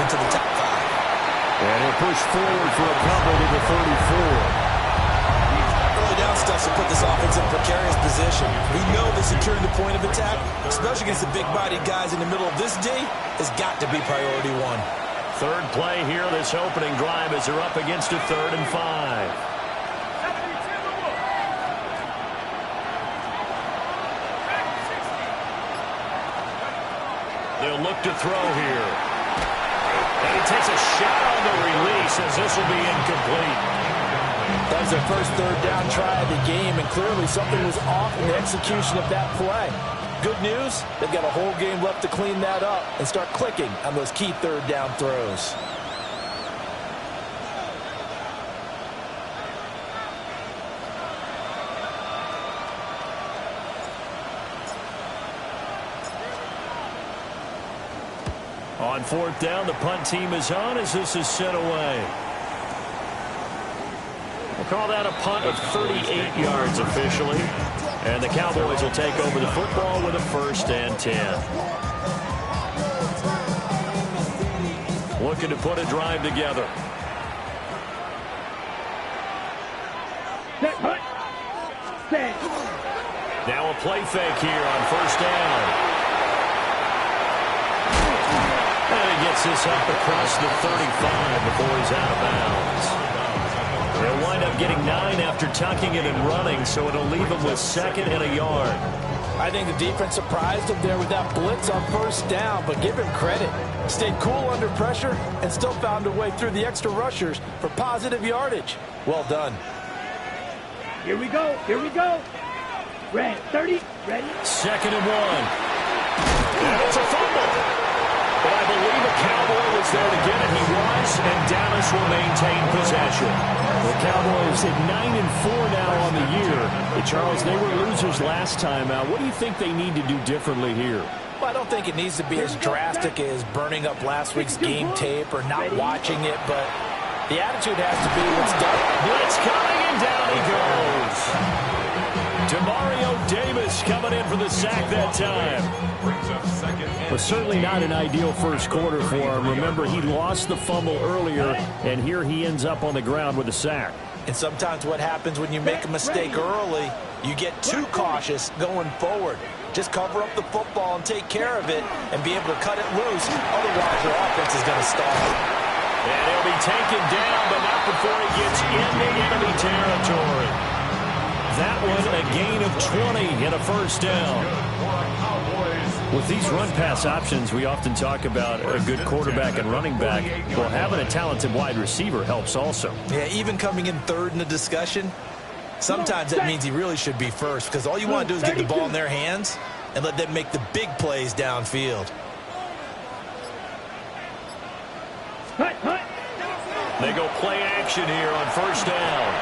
into the top 5. And he'll push forward for a couple to the 34. Early down stuff to put this offense in a precarious position. We know that securing the point of attack, especially against the big-bodied guys in the middle of this D, has got to be priority one. Third play here, this opening drive, as they're up against a 3rd and 5. They'll look to throw here. And he takes a shot on the release as this will be incomplete. That was their first 3rd down try of the game, and clearly something was off in the execution of that play. Good news, they've got a whole game left to clean that up and start clicking on those key 3rd down throws. On 4th down, the punt team is on as this is sent away. We'll call that a punt of 38 yards officially. And the Cowboys will take over the football with a 1st and 10. Looking to put a drive together. Now a play fake here on 1st down. And he gets this up across the 35 before he's out of bounds. They'll wind up getting 9 after tucking it and running, so it'll leave them with 2nd and a yard. I think the defense surprised him there with that blitz on 1st down, but give him credit. Stayed cool under pressure and still found a way through the extra rushers for positive yardage. Well done. Here we go. Here we go. Red, 30. Ready? 2nd and 1. And it's a fumble. But I believe a Cowboy was there to get it. He was, and Dallas will maintain possession. The Cowboys at 9-4 now on the year. Hey, Charles, they were losers last time out. What do you think they need to do differently here? Well, I don't think it needs to be as drastic as burning up last week's game tape or not watching it, but the attitude has to be what's done. Blitz coming, and down he goes. Demario Davis coming in for the sack that time. Was certainly not an ideal first quarter for him. Remember, he lost the fumble earlier, and here he ends up on the ground with a sack. And sometimes what happens when you make a mistake early, you get too cautious going forward. Just cover up the football and take care of it and be able to cut it loose. Otherwise, your offense is going to stall. And he'll be taken down, but not before he gets into enemy territory. That one a gain of 20 and a 1st down. With these run-pass options, we often talk about a good quarterback and running back. Well, having a talented wide receiver helps also. Yeah, even coming in 3rd in the discussion, sometimes that means he really should be 1st because all you want to do is get the ball in their hands and let them make the big plays downfield. They go play action here on 1st down.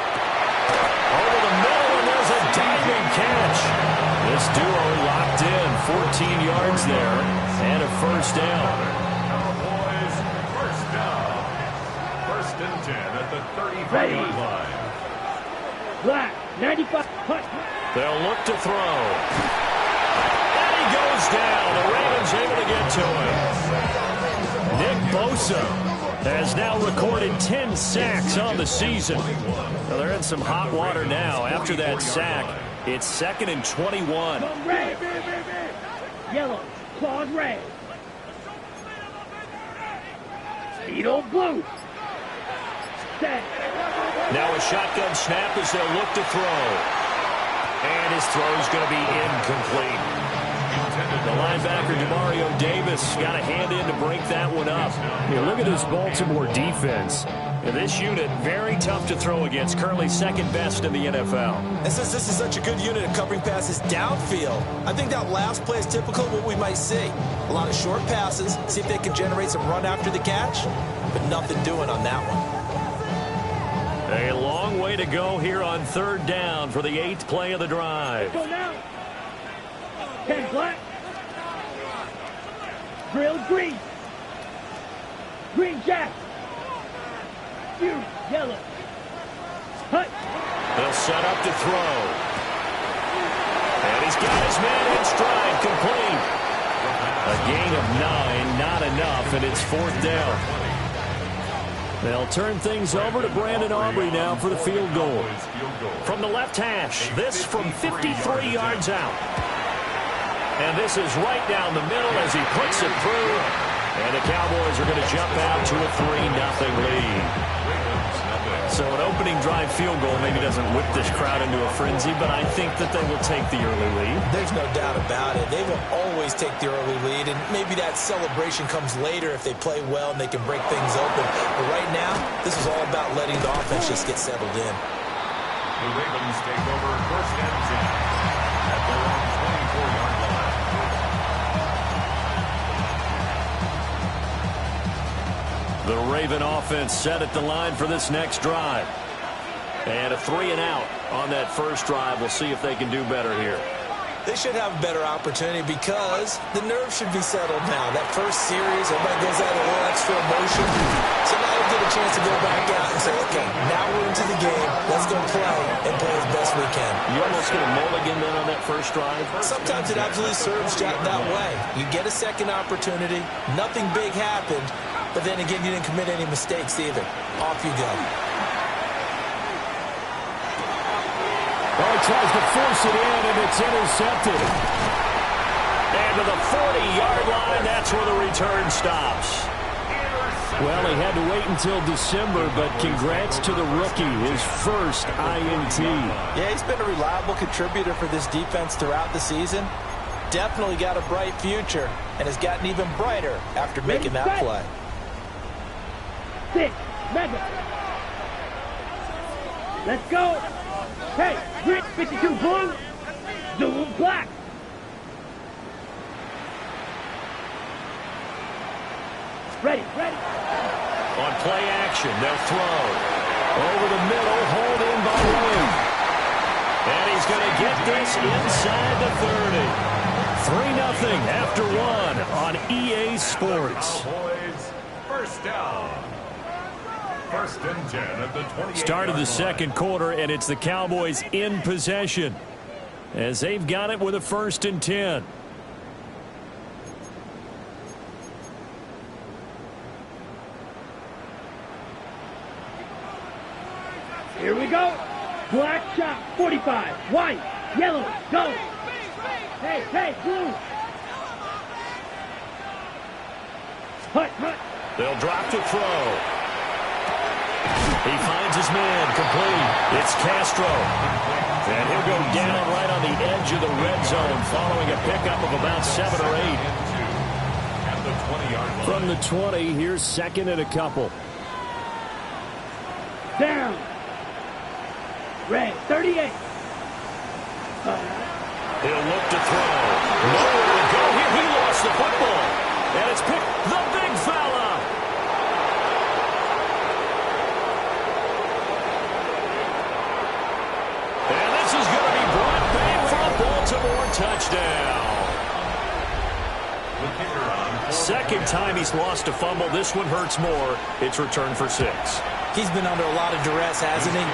Over the middle, and there's a diving catch. This duo locked in, 14 yards there, and a 1st down. Cowboys, 1st down. 1st and 10 at the 35-yard line. Black, 95. They'll look to throw. And he goes down. The Ravens able to get to him. Nick Bosa has now recorded 10 sacks on the season. Well, they're in some hot water now. After that sack, it's 2nd and 21. Red. Yellow. Claws red. Speedo blue. Set. Now a shotgun snap as they'll look to throw. And his throw is going to be incomplete. The linebacker, Demario Davis, got a hand in to break that one up. Yeah, look at this Baltimore defense. And this unit, very tough to throw against, currently 2nd best in the NFL. And since this is such a good unit at covering passes downfield, I think that last play is typical of what we might see. A lot of short passes, see if they can generate some run after the catch, but nothing doing on that one. A long way to go here on 3rd down for the 8th play of the drive. Go now. 10 black. Grilled green. Green jack. You yellow. Hut. They'll set up to throw. And he's got his man in stride, complete. A gain of 9, not enough, and it's 4th down. They'll turn things over to Brandon Aubrey now for the field goal. From the left hash, this from 53 yards out. And this is right down the middle as he puts it through. And the Cowboys are going to jump out to a 3-0 lead. So an opening drive field goal maybe doesn't whip this crowd into a frenzy, but I think that they will take the early lead. There's no doubt about it. They will always take the early lead, and maybe that celebration comes later if they play well and they can break things open. But right now, this is all about letting the offense just get settled in. The Ravens take over 1st and 10 at their own 24-yard line. The Raven offense set at the line for this next drive. And a 3-and-out on that first drive. We'll see if they can do better here. They should have a better opportunity because the nerves should be settled now. That first series, everybody goes out a little extra emotion. So now they'll get a chance to go back out and say, okay, now we're into the game. Let's go play and play as best we can. You almost get a mulligan then on that first drive? Sometimes it absolutely serves that way. You get a second opportunity. Nothing big happened. But then again, you didn't commit any mistakes either. Off you go. Well, he tries to force it in, and it's intercepted. And to the 40-yard line, that's where the return stops. Well, he had to wait until December, but congrats to the rookie, his first INT. Yeah, he's been a reliable contributor for this defense throughout the season. Definitely got a bright future and has gotten even brighter after making that play. 6, mega. Let's go. Hey, grit 52 blue. Zoom black. Ready. On play action, they'll throw. Over the middle, hold in by Wayne. And he's going to get this inside the 30. 3-0 after 1 on EA Sports. Cowboys, 1st down. 1st and 10 at the 28-yard Start of the second quarter, and it's the Cowboys in possession as they've got it with a 1st and 10. Here we go. Black shot, 45. White, yellow, go. Hey, blue. Hut. They'll drop to throw. He finds his man, complete. It's Castro. And he'll go down right on the edge of the red zone following a pickup of about 7 or 8. At the 20-yard line. From the 20, here's 2nd and a couple. Down. Red, 38. He'll look to throw. Nowhere to go here. He lost the football. And it's picked. The big fella. And this is going to be brought back for a Baltimore touchdown. Second time he's lost a fumble. This one hurts more. It's returned for 6. He's been under a lot of duress, hasn't he?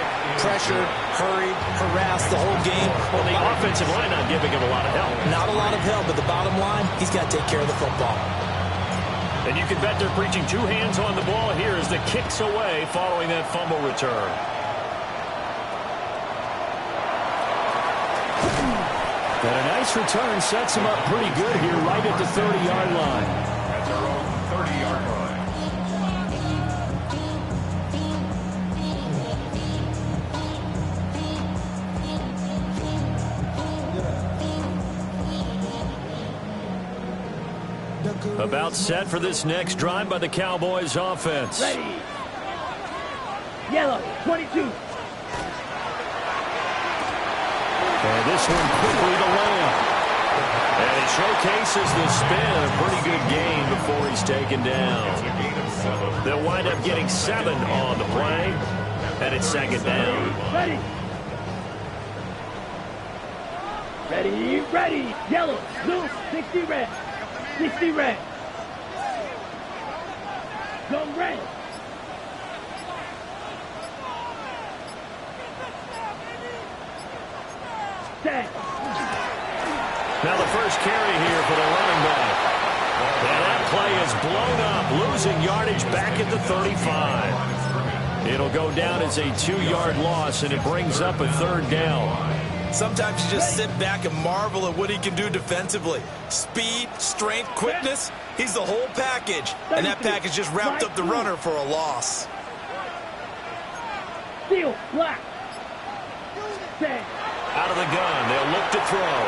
Pressured, hurried, harassed the whole game. Well, the offensive line not giving him a lot of help. Not a lot of help, but the bottom line, he's got to take care of the football. And you can bet they're preaching 2 hands on the ball here as the kick's away following that fumble return. But a nice return sets him up pretty good here right at the 30-yard line. At their own 30-yard line. About set for this next drive by the Cowboys offense. Ready. Yellow, 22. And this one quickly to Lamb. And he showcases the spin. A pretty good gain before he's taken down. They'll wind up getting 7 on the play. And it's 2nd down. Ready. Yellow, blue, 60 red. 60 red. Go red. Set. Now the first carry here for the running back. play is blown up, losing yardage back at the 35. It'll go down as a 2-yard loss, and it brings up a 3rd down. Sometimes you just sit back and marvel at what he can do defensively. Speed, strength, quickness, he's the whole package. And that package just wrapped up the runner for a loss. Steal, black. Out of the gun, they'll look to throw.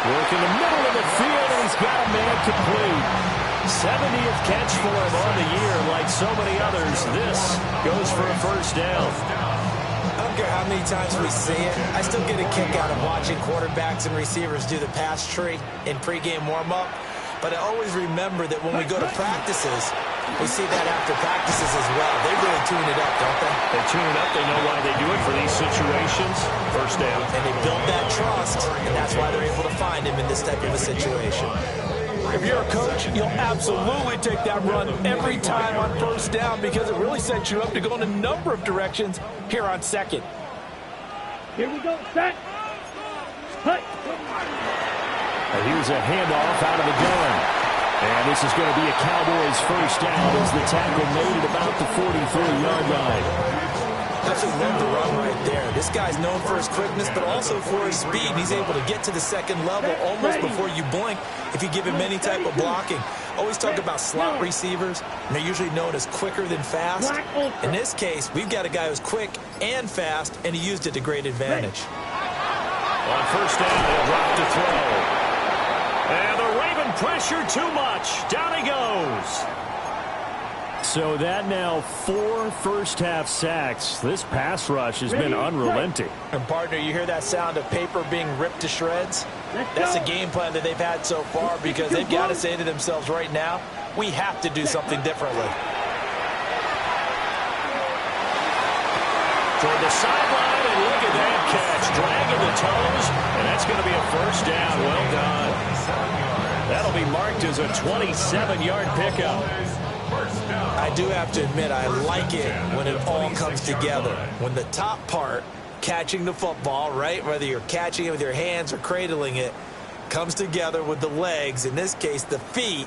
Work in the middle of the field, and he's got a man complete. 70th catch for him on the year. Like so many others, this goes for a 1st down. I don't care how many times we see it. I still get a kick out of watching quarterbacks and receivers do the pass tree in pregame warm-up. But I always remember that when we go to practices, we see that after practices as well. They really tune it up, don't they? They tune it up. They know why they do it for these situations. 1st down. And they build that trust, and that's why they're able to find him in this type of a situation. If you're a coach, you'll absolutely take that run every time on 1st down because it really sets you up to go in a number of directions here on 2nd. Here we go, set. Hut. And here's a handoff out of the gun. And this is going to be a Cowboys 1st down as the tackle made at about the 43-yard line. Absolutely love the run right there. This guy's known for his quickness, but also for his speed. He's able to get to the 2nd level almost before you blink if you give him any type of blocking. Always talk about slot receivers, and they're usually known as quicker than fast. In this case, we've got a guy who's quick and fast, and he used it to great advantage. On 1st down, he'll drop to throw. And the Raven pressure too much. Down he goes. So that now 4 first-half sacks. This pass rush has been unrelenting. And, partner, you hear that sound of paper being ripped to shreds? That's the game plan that they've had so far because they've got to say to themselves right now, we have to do something differently. Toward the sideline, and look at that catch. Dragging the toes, and that's going to be a 1st down. Well done. That'll be marked as a 27-yard pickup. I do have to admit, I like it when it all comes together. When the top part, catching the football, right, whether you're catching it with your hands or cradling it, comes together with the legs, in this case the feet,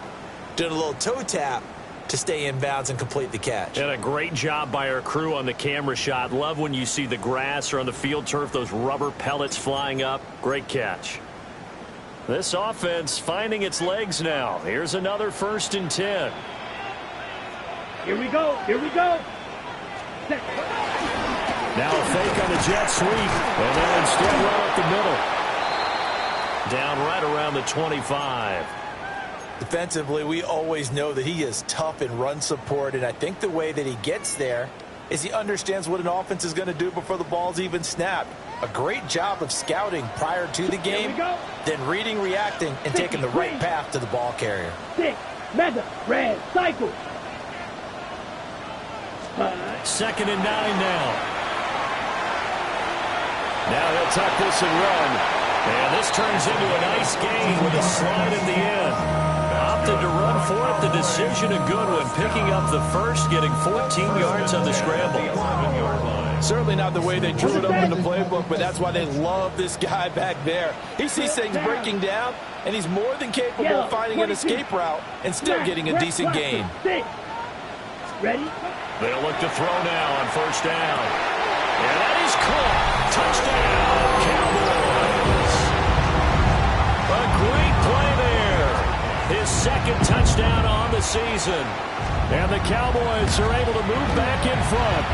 doing a little toe tap to stay in bounds and complete the catch. And a great job by our crew on the camera shot. Love when you see the grass or on the field turf, those rubber pellets flying up. Great catch. This offense finding its legs now. Here's another 1st and 10. Here we go. Here we go. Set. Now a fake on the jet sweep, and they'll instead run up the middle. Down right around the 25. Defensively, we always know that he is tough in run support, and I think the way that he gets there is he understands what an offense is going to do before the ball's even snapped. A great job of scouting prior to the game, then reading, reacting, and taking the right path to the ball carrier. 6, mega, red, cycle. 2nd and 9 now. Now he'll tuck this and run. And this turns into a nice gain with a slide in the end. Opted to run for it. The decision a good one. Picking up the 1st, getting 14 yards on the scramble. Certainly not the way they drew it up in the playbook, but that's why they love this guy back there. He sees things breaking down, and he's more than capable of finding an escape route and still getting a decent gain. Ready? They'll look to throw now on 1st down. And that is caught. Touchdown, Cowboys. A great play there. His 2nd touchdown on the season. And the Cowboys are able to move back in front.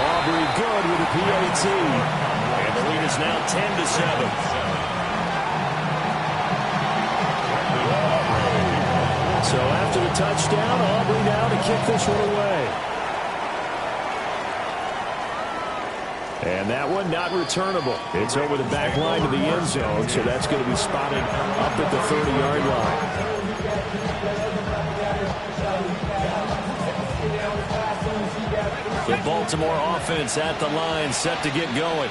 Aubrey good with a PAT. And the lead is now 10-7. So after the touchdown, Aubrey now to kick this one away. And that one not returnable. It's over the back line to the end zone, so that's going to be spotted up at the 30-yard line. The Baltimore offense at the line, set to get going.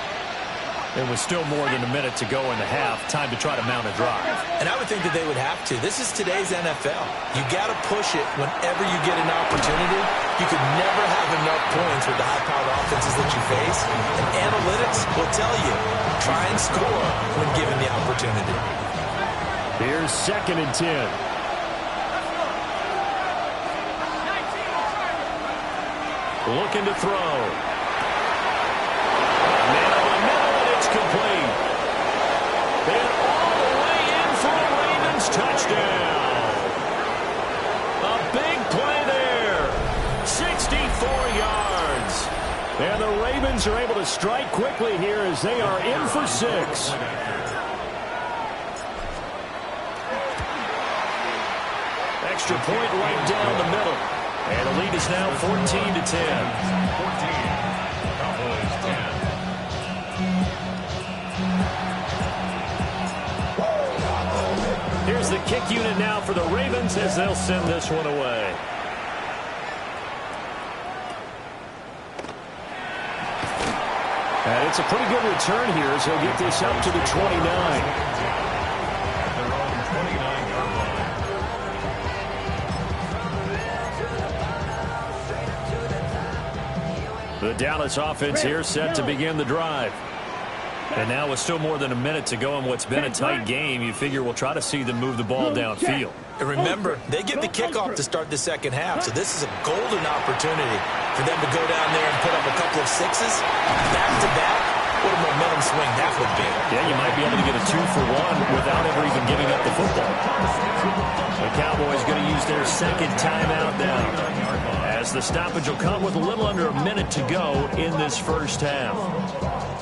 And with still more than a minute to go in the half, time to try to mount a drive. And I would think that they would have to. This is today's NFL. You got to push it whenever you get an opportunity. You could never have enough points with the high-powered offenses that you face. And analytics will tell you, try and score when given the opportunity. Here's 2nd and 10. Looking to throw. Man over the middle, and it's complete. And all the way in for a Ravens touchdown. A big play there. 64 yards. And the Ravens are able to strike quickly here as they are in for 6. Extra point right down the middle. And the lead is now 14-10. 14. Cowboys 10. Here's the kick unit now for the Ravens as they'll send this one away. And it's a pretty good return here as he'll get this up to the 29. The Dallas offense here set to begin the drive. And now with still more than a minute to go in what's been a tight game, you figure we'll try to see them move the ball downfield. And remember, they get the kickoff to start the second half, so this is a golden opportunity for them to go down there and put up a couple of sixes back-to-back. What a momentum swing that would be. Yeah, you might be able to get a 2-for-1 without ever even giving up the football. The Cowboys going to use their second timeout now, as the stoppage will come with a little under a minute to go in this first half.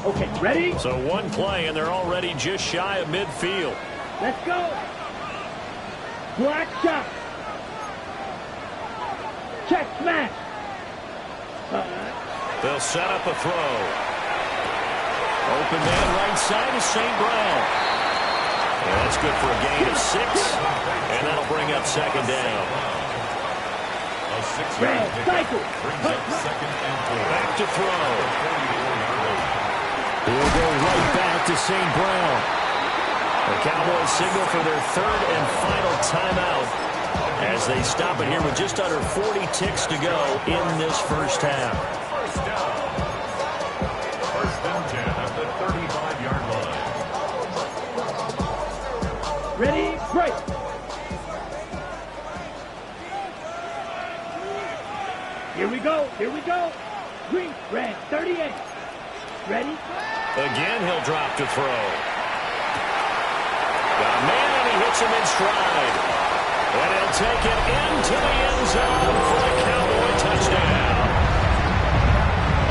Okay, ready? So one play, and they're already just shy of midfield. Let's go. Black shot. Check smash. They'll set up a throw. Open man right side is St. Brown. And that's good for a gain of 6. And that'll bring up second down. A 6-yard cycle. brings up second and 4. Back to throw. He'll go right back to St. Brown. The Cowboys signal for their third and final timeout as they stop it here with just under 40 ticks to go in this first half. First down. First and 10 at the 35-yard line. Ready, break. Here we go. Here we go. Green, red, 38. Ready? Again, he'll drop to throw. Got a man, and he hits him in stride. And he'll take it into the end zone for the Cowboy touchdown.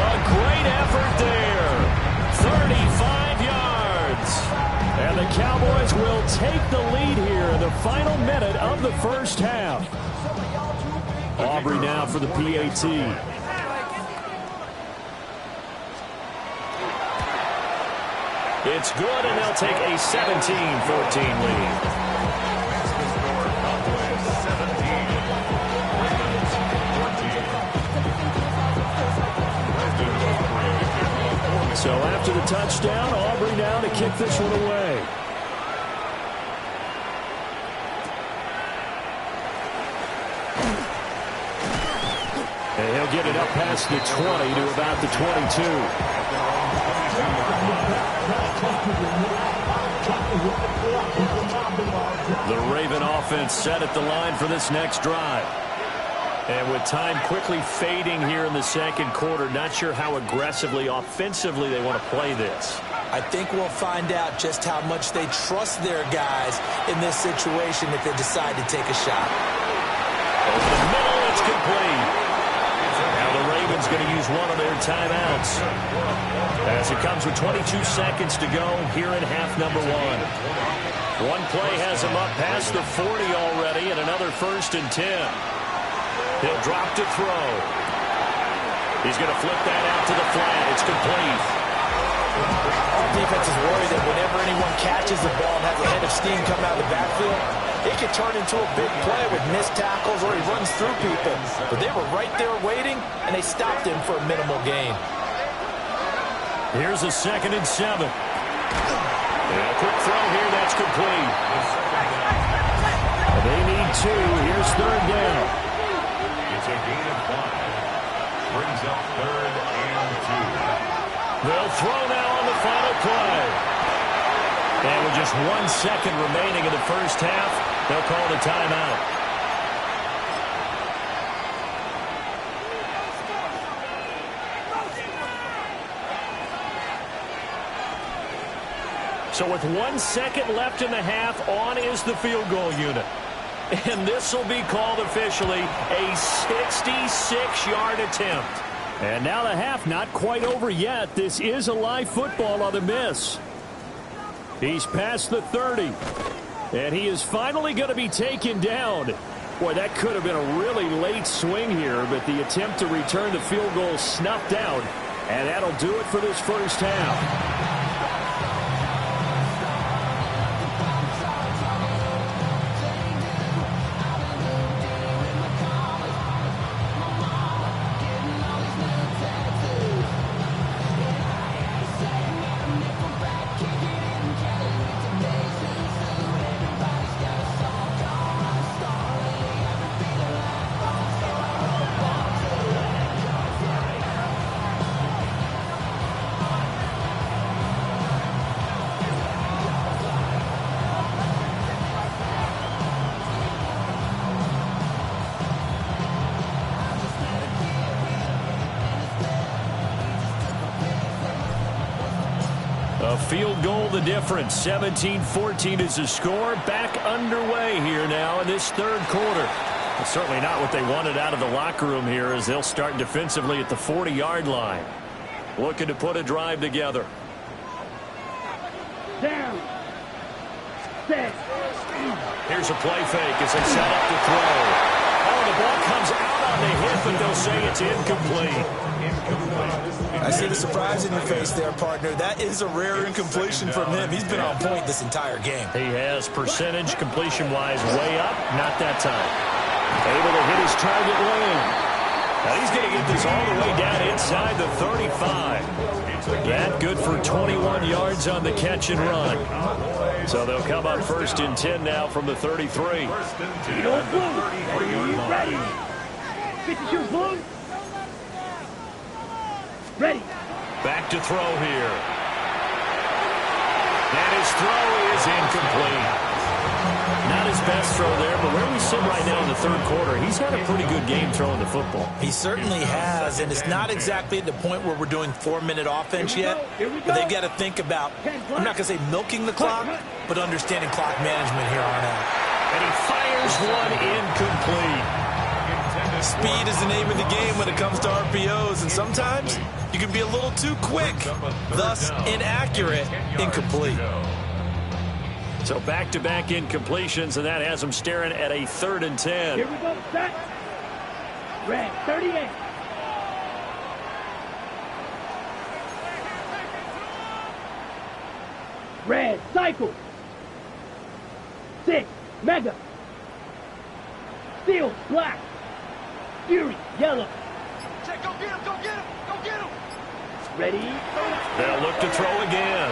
A great effort there. 35 yards. And the Cowboys will take the lead here in the final minute of the first half. Aubrey now for the PAT. It's good, and they'll take a 17-14 lead. So after the touchdown, Aubrey now to kick this one away. And he'll get it up past the 20 to about the 22. The Raven offense set at the line for this next drive. And with time quickly fading here in the second quarter, not sure how aggressively, offensively they want to play this. I think we'll find out just how much they trust their guys in this situation if they decide to take a shot. Over the middle, it's complete. Now the Ravens going to use one of their timeouts as it comes with 22 seconds to go here in half number 1. One play has him up past the 40 already, and another first and 10. He'll drop to throw. He's going to flip that out to the flat. It's complete. Our defense is worried that whenever anyone catches the ball and has a head of steam coming out of the backfield, it could turn into a big play with missed tackles or he runs through people. But they were right there waiting, and they stopped him for a minimal gain. Here's a 2nd and 7. And a quick throw here, that's complete. They need 2. Here's 3rd down. It's a gain of 5. Brings up 3rd and 2. They'll throw now on the final play. And with just 1 second remaining in the first half, they'll call the timeout. So with 1 second left in the half, on is the field goal unit. And this will be called officially a 66-yard attempt. And now the half not quite over yet. This is a live football on the miss. He's past the 30. And he is finally going to be taken down. Boy, that could have been a really late swing here, but the attempt to return the field goal snuffed out. And that'll do it for this first half. A field goal the difference. 17-14 is the score. Back underway here now in this third quarter. It's certainly not what they wanted out of the locker room here as they'll start defensively at the 40-yard line. Looking to put a drive together. Down. Set. Here's a play fake as they set up to throw. Oh, the ball comes out on the hit, but they'll say it's incomplete. I see the surprise in your face there, partner. That is a rare incompletion from him. He's been on point this entire game. He has percentage completion-wise way up. Not that time. Able to hit his target lane. Now he's going to get this all the way down inside the 35. That good for 21 yards on the catch and run. So they'll come up 1st and 10 now from the 33. Are you ready? 52 Blue. Ready. Back to throw here. And his throw is incomplete. Not his best throw there, but where we sit right now in the third quarter, he's had a pretty good game throwing the football. He certainly has, and it's not exactly at the point where we're doing 4-minute offense yet, but they've got to think about, I'm not going to say milking the clock, but understanding clock management here on out. And he fires one incomplete. Speed is the name of the game when it comes to RPOs, and sometimes you can be a little too quick, thus inaccurate, incomplete. So back-to-back incompletions, and that has him staring at a 3rd and 10. Here we go, set. Red, 38. Red, cycle. 6, mega. Steel, black. Fury, yellow. Check, go get him, go get him, go get him. Ready? They'll look to throw again.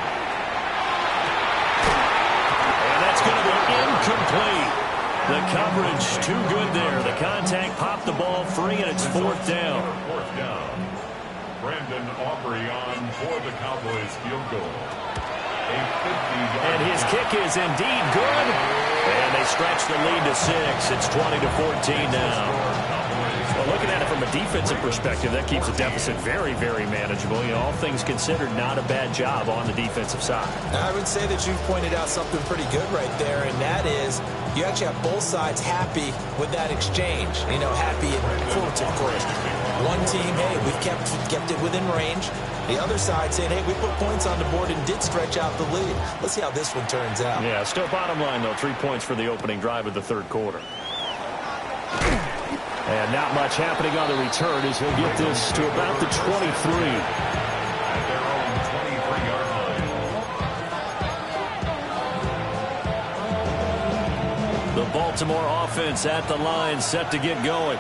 And that's going to be incomplete. The coverage too good there. The contact popped the ball free, and it's 4th down. 4th down. Brandon Aubrey on for the Cowboys field goal. And his kick is indeed good. And they stretch the lead to 6. It's 20-14 now. Well, looking at it from a defensive perspective, that keeps the deficit very, very manageable. You know, all things considered, not a bad job on the defensive side. I would say that you've pointed out something pretty good right there, and that is you actually have both sides happy with that exchange. You know, happy in quotes, of course. One team, hey, we've kept it within range. The other side saying, hey, we put points on the board and did stretch out the lead. Let's see how this one turns out. Yeah, still bottom line, though, 3 points for the opening drive of the third quarter. And not much happening on the return as he'll get this to about the 23. At their own 23-yard line. The Baltimore offense at the line, set to get going.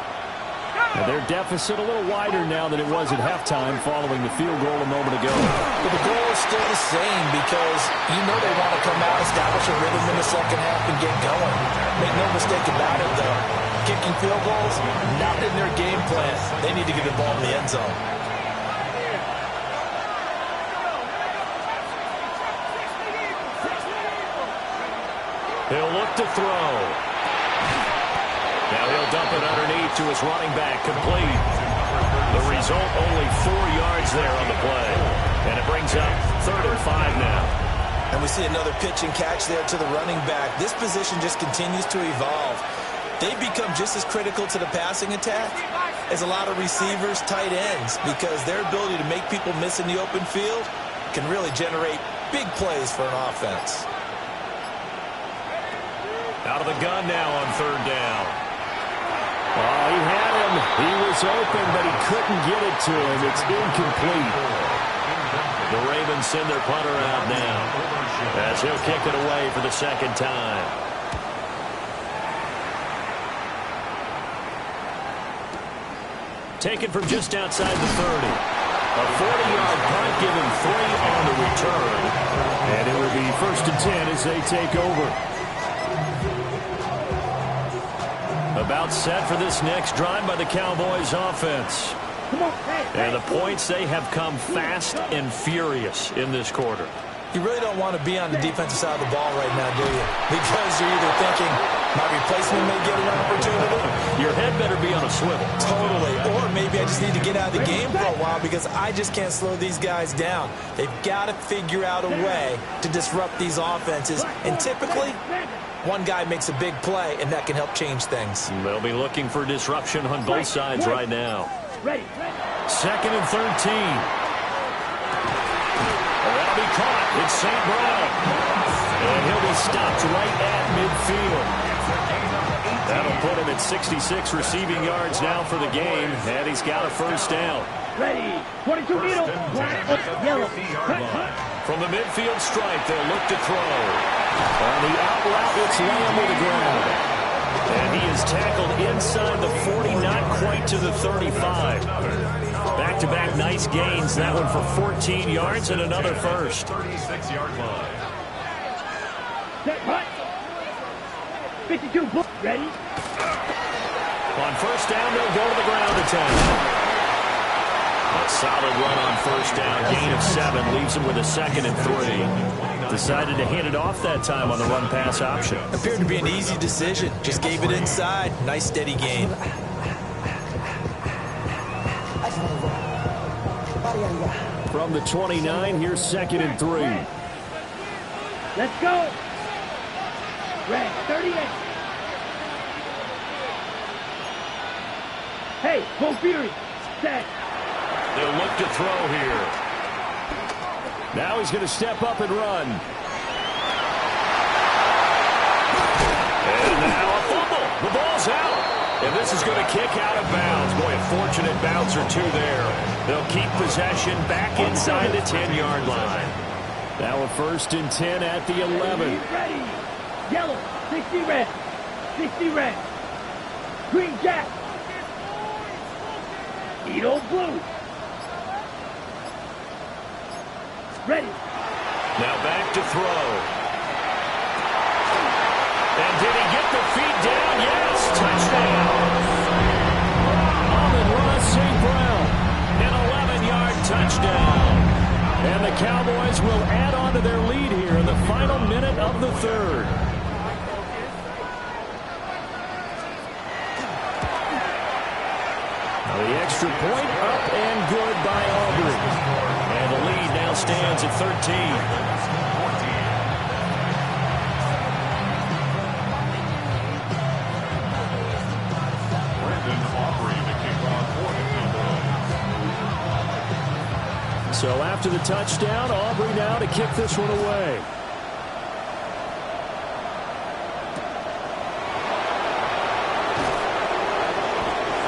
And their deficit a little wider now than it was at halftime following the field goal a moment ago. But the goal is still the same because you know they want to come out, establish a rhythm in the second half, and get going. Make no mistake about it, though. Kicking field goals, not in their game plan. They need to get the ball in the end zone. He'll look to throw. Now he'll dump it underneath to his running back, complete. The result, only 4 yards there on the play. And it brings up 3rd and 5 now. And we see another pitch and catch there to the running back. This position just continues to evolve. They've become just as critical to the passing attack as a lot of receivers, tight ends, because their ability to make people miss in the open field can really generate big plays for an offense. Out of the gun now on third down. Oh, he had him. He was open, but he couldn't get it to him. It's incomplete. The Ravens send their punter out now as he'll kick it away for the second time. Taken from just outside the 30. A 40-yard punt, give him 3 on the return. And it will be 1st and 10 as they take over. About set for this next drive by the Cowboys offense. And the points, they have come fast and furious in this quarter. You really don't want to be on the defensive side of the ball right now, do you? Because you're either thinking, my replacement may get an opportunity. Your head better be on a swivel. Totally. Or maybe I just need to get out of the game for a while because I just can't slow these guys down. They've got to figure out a way to disrupt these offenses. And typically, one guy makes a big play, and that can help change things. They'll be looking for disruption on both sides right now. Ready. 2nd and 13. That'll be caught. It's St. Brown. And he'll be stopped right at midfield. That'll put him at 66 receiving yards now for the game, and he's got a first down. Ready. 22 middle. Black, yellow. From the midfield stripe, they'll look to throw. On the out route, it's Lamb with the ground. And he is tackled inside the 40, not quite to the 35. Back-to-back nice gains. That one for 14 yards and another first. 36-yard line. Set, hut. 52, ready. On first down, they'll go to the ground attack. A solid run on first down. Gain of 7 leaves him with a 2nd and 3. Decided to hand it off that time on the run-pass option. Appeared to be an easy decision. Just gave it inside. Nice, steady gain. From the 29, here's 2nd and 3. Let's go. Red, 38. Hey, Bo Fury. Set. They'll look to throw here. Now he's going to step up and run. And now a fumble. The ball's out. And this is going to kick out of bounds. Boy, a fortunate bounce or two there. They'll keep possession back inside the 10-yard line. Now a 1st and 10 at the 11. Ready. Yellow, 60 red. 60 red. Green jack. Edo blue. Ready. Now back to throw. And did he get the feet down? Yes, touchdown. Amon-Ra St. Brown. An 11-yard touchdown. And the Cowboys will add on to their lead here in the final minute of the third. Now the extra point up and good by Aubrey. And the lead now stands at 13. So after the touchdown, Aubrey now to kick this one away.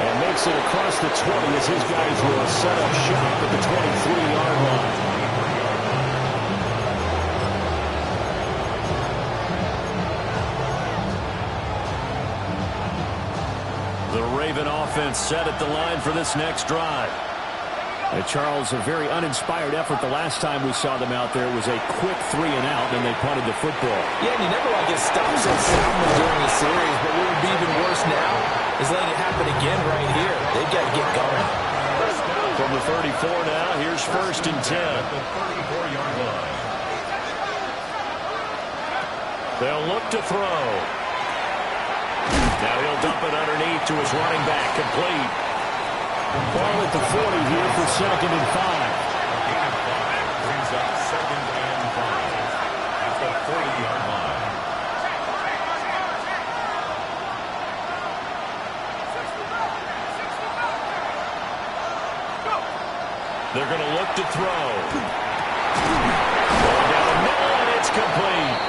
And makes it across the 20 as his guys will set up shop at the 23-yard line. The Raven offense set at the line for this next drive. Charles, a very uninspired effort the last time we saw them out there. It was a quick 3 and out, and they punted the football. Yeah, and you never want to get stopped so soundly during the series, but what would be even worse now is letting it happen again right here. They've got to get going. From the 34 now, here's 1st and 10. At the 34-yard line. They'll look to throw. Now he'll dump it underneath to his running back, complete. Ball at the 40 here for 2nd and 5. Brings up 2nd and 5. They're going to look to throw. Going down the middle, and it's complete.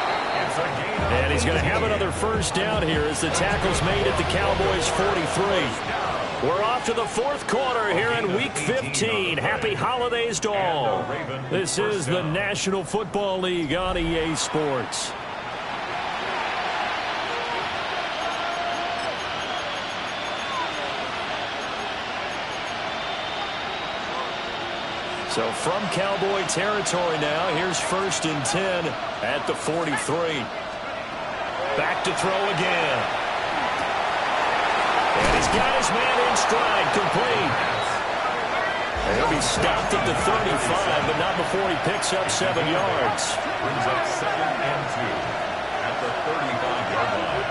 And he's going to have another first down here as the tackle's made at the Cowboys' 43. We're off to the fourth quarter here in Week 15. Happy holidays to all. This is the National Football League on EA Sports. So from Cowboy territory now, here's 1st and 10 at the 43. Back to throw again. And he's got his man in stride, complete. And he'll be stopped at the 35, but not before he picks up 7 yards. Brings up 2nd and 2 at the 35-yard line.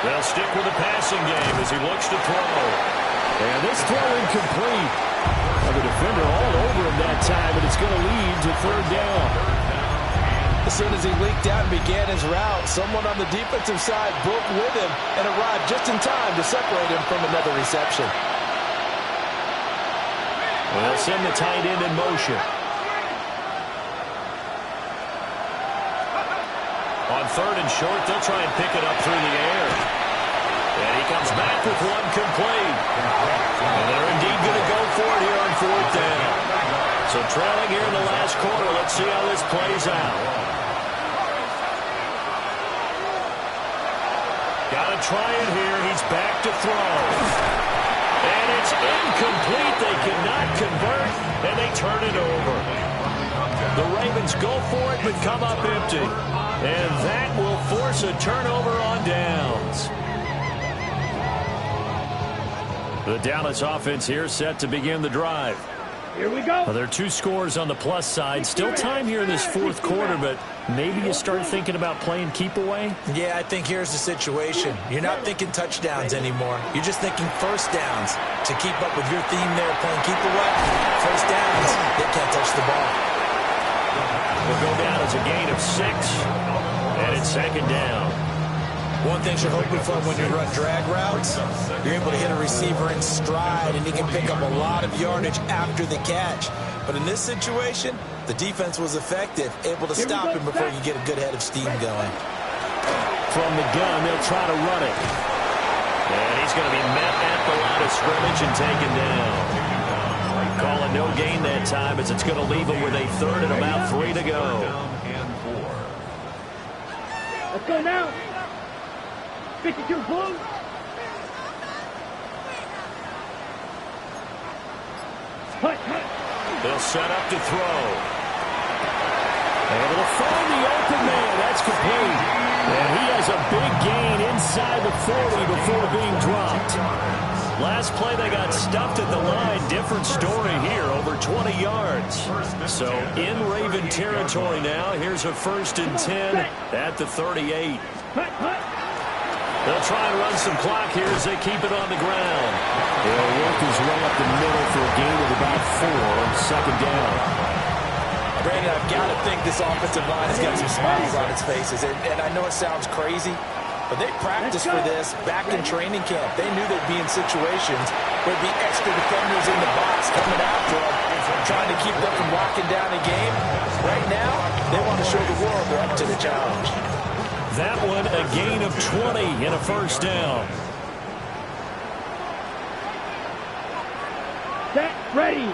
They'll stick with the passing game as he looks to throw. And this throw incomplete. The defender all over him that time, and it's going to lead to 3rd down. As soon as he leaked out and began his route, someone on the defensive side broke with him and arrived just in time to separate him from another reception. Well, they'll send the tight end in motion. On 3rd and short, they'll try and pick it up through the air. And he comes back with one complete. And they're indeed going to go for it here on 4th down. So trailing here in the last quarter, let's see how this plays out. Got to try it here. He's back to throw. And it's incomplete. They cannot convert, and they turn it over. The Ravens go for it, but come up empty. And that will force a turnover on downs. The Dallas offense here set to begin the drive. Here we go. Well, there are 2 scores on the plus side. Still time here in this 4th quarter, but maybe you start thinking about playing keep away? Yeah, I think here's the situation. You're not thinking touchdowns anymore. You're just thinking first downs. To keep up with your theme there, playing keep away, first downs, they can't touch the ball. Will go down as a gain of 6, and it's 2nd down. One thing you're hoping for when you run drag routes, you're able to hit a receiver in stride, and he can pick up a lot of yardage after the catch. But in this situation, the defense was effective, able to stop him before you get a good head of steam going. From the gun, they'll try to run it. And he's going to be met at the line of scrimmage and taken down. Call a no gain that time as it's going to leave him with a 3rd and about 3 to go. Let's go now. 52 blue. Hut. They'll set up to throw. Able to find the open man. That's complete. And he has a big gain inside the 40 before being dropped. Last play, they got stuffed at the line. Different story here, over 20 yards. So in Raven territory now. Here's a 1st and 10 at the 38. They'll try and run some clock here as they keep it on the ground. He'll work his way up the middle for a gain of about 4 on 2nd down. Brandon, I've got to think this offensive line has got some smiles on its faces. And I know it sounds crazy, but they practiced for this back in training camp. They knew they'd be in situations where there'd be extra defenders in the box coming after them, trying to keep them from locking down a game. Right now, they want to show the world they're up to the challenge. That one a gain of 20 and a 1st down. Set, ready.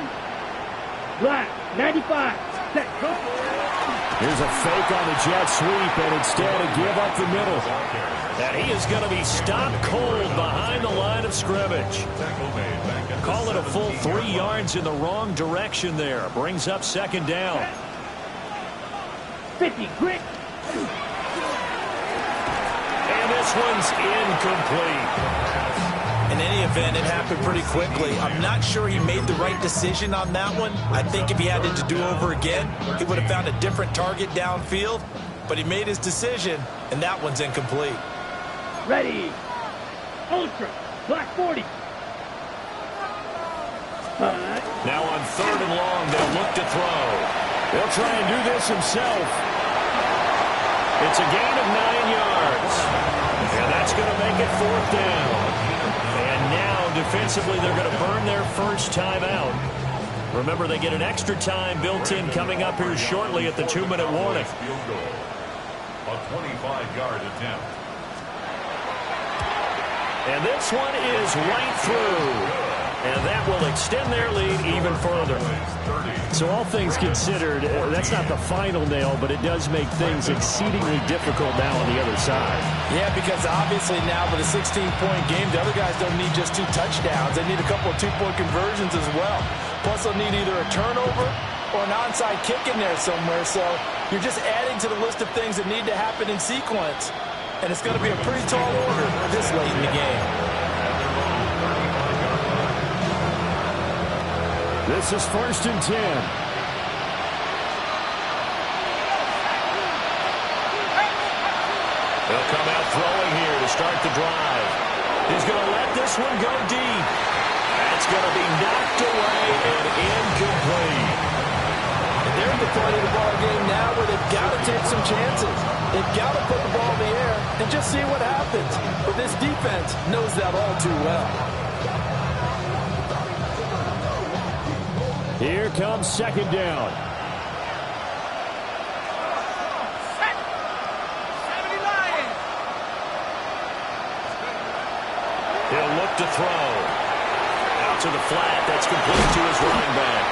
Black, 95. Set, go. Here's a fake on the jet sweep, and instead a give up the middle. And he is going to be stopped cold behind the line of scrimmage. Call it a full 3 yards in the wrong direction there. Brings up 2nd down. 50, grit. And this one's incomplete. In any event, it happened pretty quickly. I'm not sure he made the right decision on that one. I think if he had it to do over again, he would have found a different target downfield. But he made his decision, and that one's incomplete. Ready. Ultra. Black 40. Now on 3rd and long, they'll look to throw. They'll try and do this himself. It's a gain of 9 yards. And that's going to make it 4th down. And now defensively, they're going to burn their first time out. Remember, they get an extra time built in coming up here shortly at the 2-minute warning. Field goal. A 25-yard attempt. And this one is right through. And that will extend their lead even further. So all things considered, that's not the final nail, but it does make things exceedingly difficult now on the other side. Yeah, because obviously now with a 16-point game, the other guys don't need just 2 touchdowns. They need a couple of 2-point conversions as well. Plus, they'll need either a turnover or an onside kick in there somewhere. So you're just adding to the list of things that need to happen in sequence. And it's going to be a pretty tall order this late in the game. This is 1st and 10. They'll come out throwing here to start the drive. He's going to let this one go deep. That's going to be knocked away and incomplete. And they're at the point of the ball game now where they've got to take some chances. They've got to put the ball in the air and just see what happens. But this defense knows that all too well. Here comes 2nd down. He'll look to throw. Out to the flat. That's complete to his running back.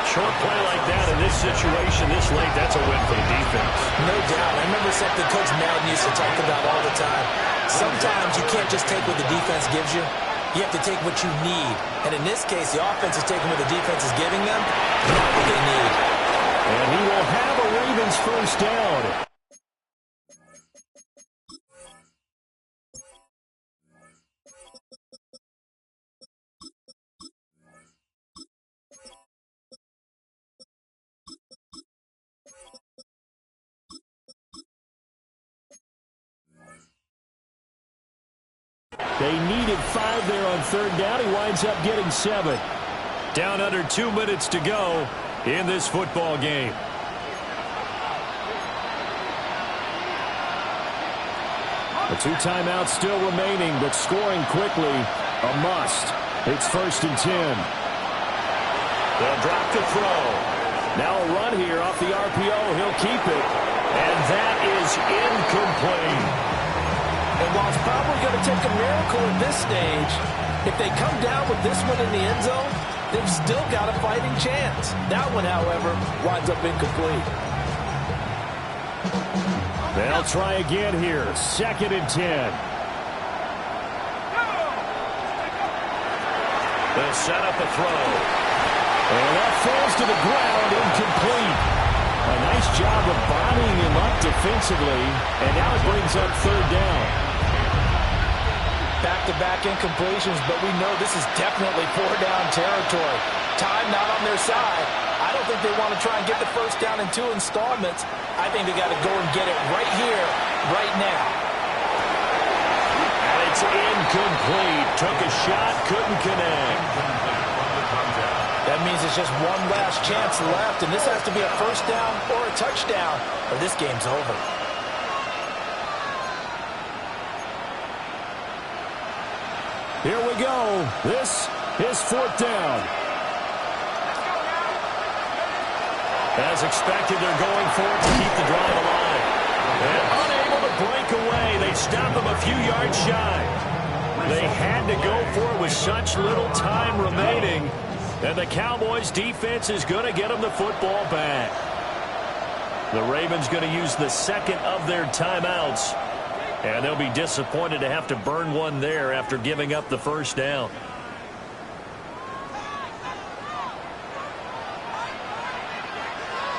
Short play like that in this situation this late, that's a win for the defense. No doubt. I remember something Coach Madden used to talk about all the time. Sometimes you can't just take what the defense gives you. You have to take what you need. And in this case, the offense is taking what the defense is giving them, not what they need. And he will have a Ravens first down. They needed 5 there on 3rd down. He winds up getting 7. Down under 2 minutes to go in this football game. The 2 timeouts still remaining, but scoring quickly, a must. It's 1st and 10. They'll drop the throw. Now a run here off the RPO. He'll keep it. And that is incomplete. And while it's probably going to take a miracle at this stage, if they come down with this one in the end zone, they've still got a fighting chance. That one, however, winds up incomplete. They'll try again here. 2nd and 10. They'll set up a throw. And that falls to the ground, incomplete. A nice job of bodying him up defensively, and now it brings up 3rd down. Back-to-back incompletions, but we know this is definitely 4-down territory. Time not on their side. I don't think they want to try and get the first down in 2 installments. I think they got to go and get it right here, right now. And it's incomplete. Took a shot, couldn't connect. That means it's just one last chance left, and this has to be a first down or a touchdown, or this game's over. Here we go. This is 4th down. As expected, they're going for it to keep the drive alive. And unable to break away. They stop them a few yards shy. They had to go for it with such little time remaining. And the Cowboys' defense is going to get them the football back. The Ravens going to use the 2nd of their timeouts. And they'll be disappointed to have to burn one there after giving up the first down.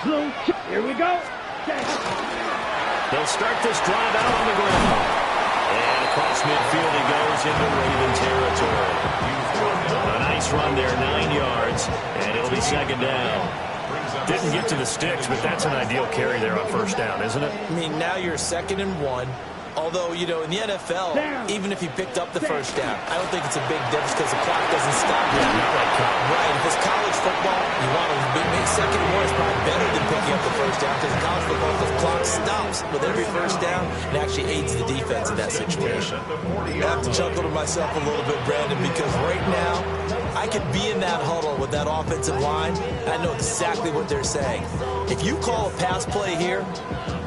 Here we go. They'll start this drive out on the ground. And across midfield he goes into Raven territory. A nice run there, 9 yards. And it'll be 2nd down. Didn't get to the sticks, but that's an ideal carry there on first down, isn't it? I mean, now you're 2nd and 1. Although, you know, in the NFL, even if he picked up the first down, I don't think it's a big difference because the clock doesn't stop. Right. If it's college football, you want to make second and more is probably better than picking up the first down because in college football, the clock stops with every first down and actually aids the defense in that situation. I have to chuckle to myself a little bit, Brandon, because right now, I could be in that huddle with that offensive line, and I know exactly what they're saying. If you call a pass play here,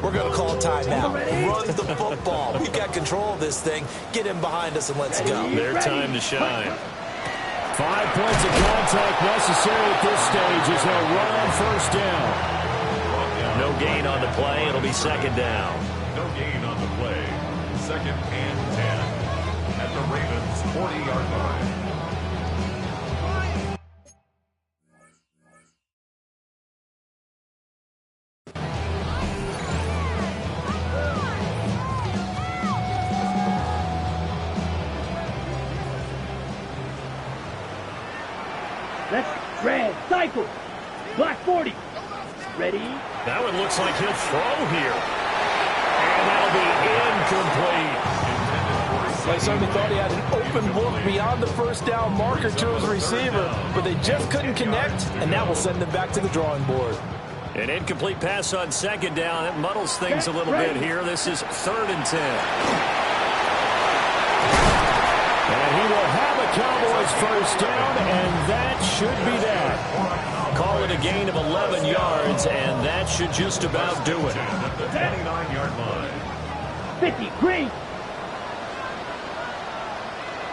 we're going to call a timeout. Run the football. We've got control of this thing. Get him behind us and let's go. Their time to shine. 5 points of contact necessary at this stage as they'll run on first down. No gain on the play. It'll be second down. No gain on the play. Second and 10 at the Ravens' 40-yard line. Let's red, cycle. Black 40. Ready? That one looks like he'll throw here. And that'll be incomplete. I certainly thought he had an open look beyond the first down marker to his receiver, but they just couldn't connect, and that will send them back to the drawing board. An incomplete pass on second down. It muddles things a little bit here. This is 3rd and 10. And he will have a Cowboys first down, and that should be that. Call it a gain of 11 yards, and that should just about do it. At the 29-yard line. 50, green.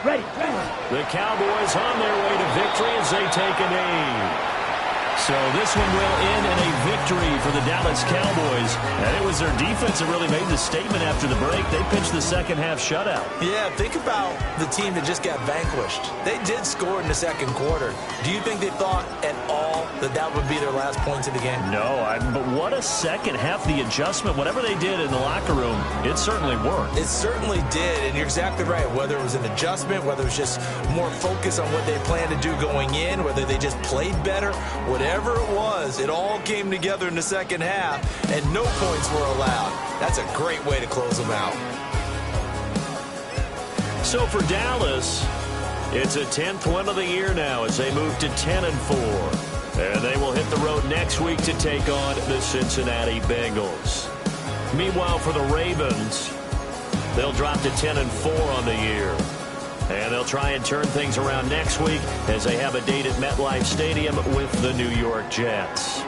Ready, ready. The Cowboys on their way to victory as they take a knee. So this one will end in a victory for the Dallas Cowboys. And it was their defense that really made the statement after the break. They pitched the second half shutout. Yeah, think about the team that just got vanquished. They did score in the second quarter. Do you think they thought at all that that would be their last points of the game? No, but what a second half. The adjustment, whatever they did in the locker room, it certainly worked. It certainly did, and you're exactly right. Whether it was an adjustment, whether it was just more focus on what they planned to do going in, whether they just played better, whatever it was, it all came together in the second half, and no points were allowed. That's a great way to close them out. So for Dallas, it's a 10th win of the year now as they move to 10-4. And they will hit the road next week to take on the Cincinnati Bengals. Meanwhile, for the Ravens, they'll drop to 10-4 on the year. And they'll try and turn things around next week as they have a date at MetLife Stadium with the New York Jets.